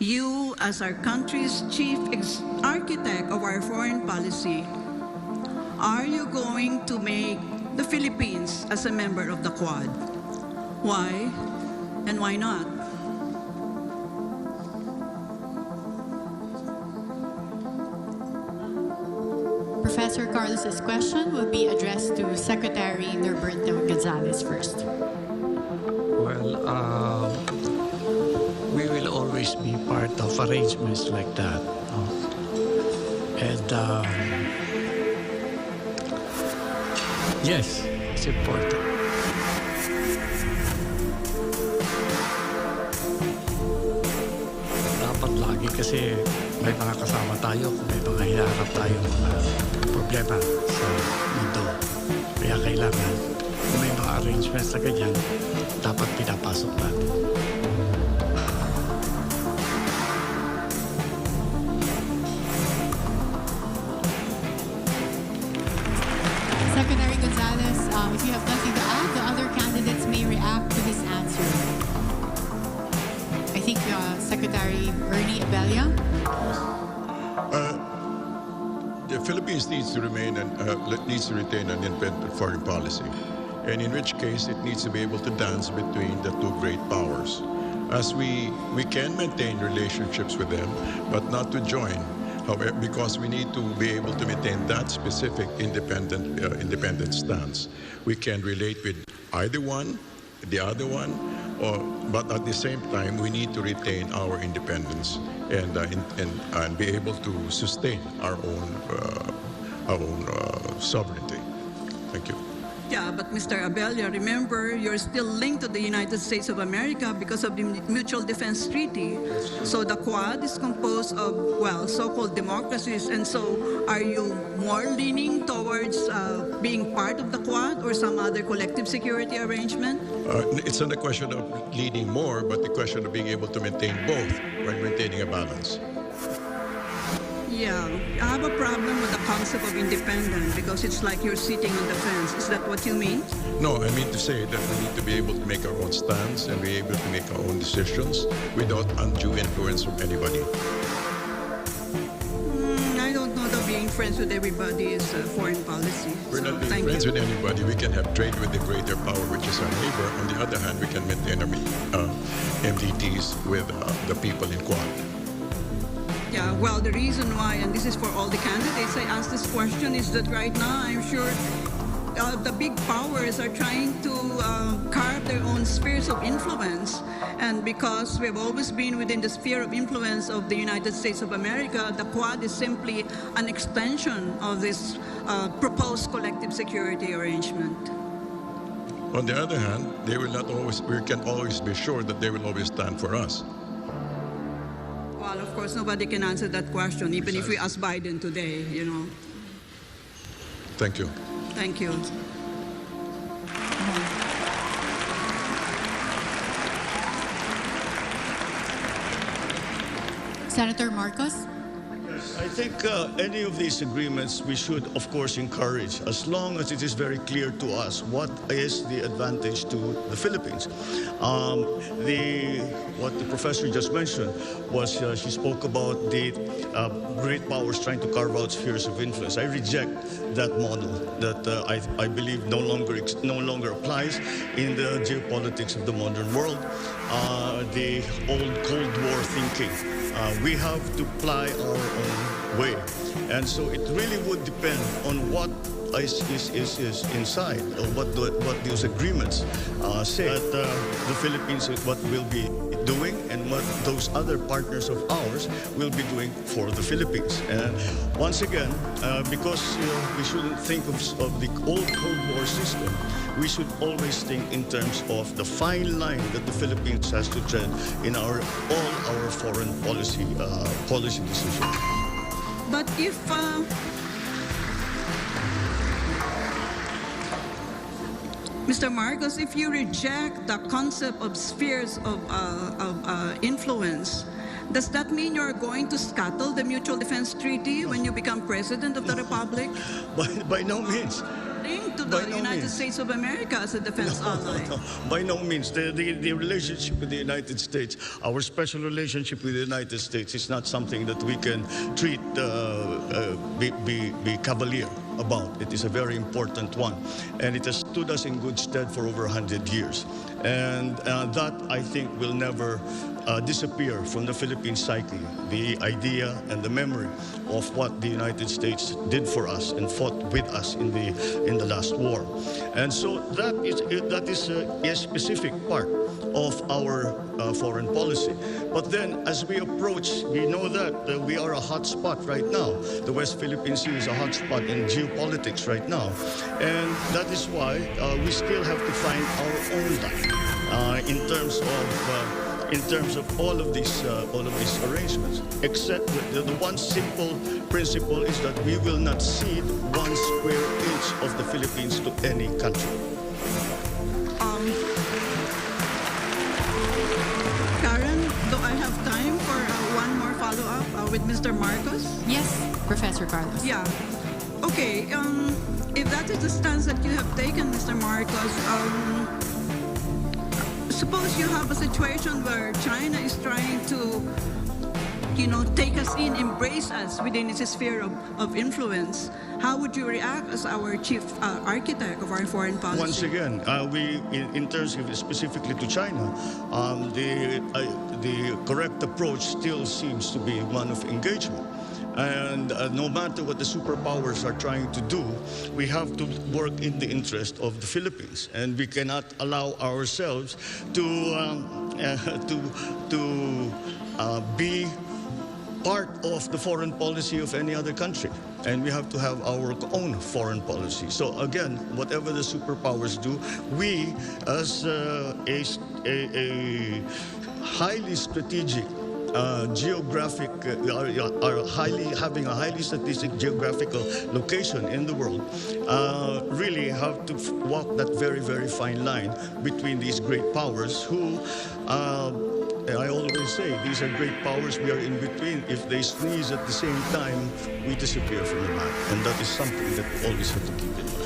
you, as our country's chief architect of our foreign policy, are you going to make the Philippines as a member of the Quad? Why and why not? Professor Carlos's question will be addressed to Secretary Norberto Gonzales first. Well, we will always be part of arrangements like that. And yes, it's important. Dapat lagi kasi may mga kasama tayo, may mga hinaharap tayo mga problema sa mundo. Kaya kailangan kung may mga arrangements na ganyan, dapat pinapasok natin. Secretary Gonzales, if you have nothing to add, the other candidates may react to this answer. I think Secretary Ernie Abella. The Philippines needs to retain an independent foreign policy, and in which case it needs to be able to dance between the two great powers. As we can maintain relationships with them, but not to join. However, because we need to be able to maintain that specific independent stance. We can relate with either one, the other one, but at the same time, we need to retain our independence and be able to sustain our own sovereignty. Thank you. Yeah, but Mr. Abella, remember, you're still linked to the United States of America because of the Mutual Defense Treaty. So the Quad is composed of, well, so-called democracies. And so are you more leaning towards being part of the Quad or some other collective security arrangement? It's not a question of leading more, but the question of being able to maintain both while maintaining a balance. Yeah, I have a problem with the concept of independent because it's like you're sitting on the fence. Is that what you mean? No, I mean to say that we need to be able to make our own stance and be able to make our own decisions without undue influence from anybody. I don't know that being friends with everybody is foreign policy. We're not being friends with anybody. We can have trade with the greater power, which is our neighbor. On the other hand, we can maintain our MDTs with the people in Quad. Yeah, well, the reason why, and this is for all the candidates, I asked this question is that right now I'm sure the big powers are trying to carve their own spheres of influence. And because we've always been within the sphere of influence of the United States of America, the Quad is simply an extension of this proposed collective security arrangement. On the other hand, they will not always. We can always be sure that they will always stand for us. Well, of course, nobody can answer that question, even if we ask Biden today, you know. Thank you. Thank you. Senator Marcos. I think any of these agreements we should, of course, encourage, as long as it is very clear to us what is the advantage to the Philippines. What the professor just mentioned was she spoke about the great powers trying to carve out spheres of influence. I reject that model that I believe no longer applies in the geopolitics of the modern world. The old Cold War thinking. We have to ply our own way. And so it really would depend on what is inside, or what those agreements say. That the Philippines, what will be doing and what those other partners of ours will be doing for the Philippines. And once again, because we shouldn't think of the old Cold War system, we should always think in terms of the fine line that the Philippines has to tread in all our foreign policy decisions. But if Mr. Marcos, if you reject the concept of spheres of influence, does that mean you're going to scuttle the Mutual Defense Treaty when you become President of the Republic? By no means. looking to the By no United means. States of America as a defense ally. By no means. The relationship with the United States, our special relationship with the United States, is not something that we can treat, be cavalier about. It is a very important one, and it has stood us in good stead for over 100 years. And that, I think, will never disappear from the Philippine psyche, the idea and the memory of what the United States did for us and fought with us in the last war. And so that is a specific part of our foreign policy. But then as we approach, we know that we are a hot spot right now. The West Philippine Sea is a hot spot in geopolitics right now. And that is why we still have to find our own line in terms of all of these arrangements. Except the one simple principle is that we will not cede 1 square inch of the Philippines to any country. Karen, do I have time for one more follow-up with Mr. Marcos? Yes, Professor Carlos. Yeah. Okay. If that is the stance that you have taken, Mr. Marcos, suppose you have a situation where China is trying to, take us in, embrace us within its sphere of influence. How would you react as our chief architect of our foreign policy? Once again, in terms of specifically to China, the correct approach still seems to be one of engagement. And no matter what the superpowers are trying to do, we have to work in the interest of the Philippines, and we cannot allow ourselves to be part of the foreign policy of any other country. And we have to have our own foreign policy. So again, whatever the superpowers do, we as a highly strategic geographic, having a highly strategic geographical location in the world, really have to walk that very, very fine line between these great powers who, I always say, these are great powers, we are in between. If they sneeze at the same time, we disappear from the map. And that is something that we always have to keep in mind.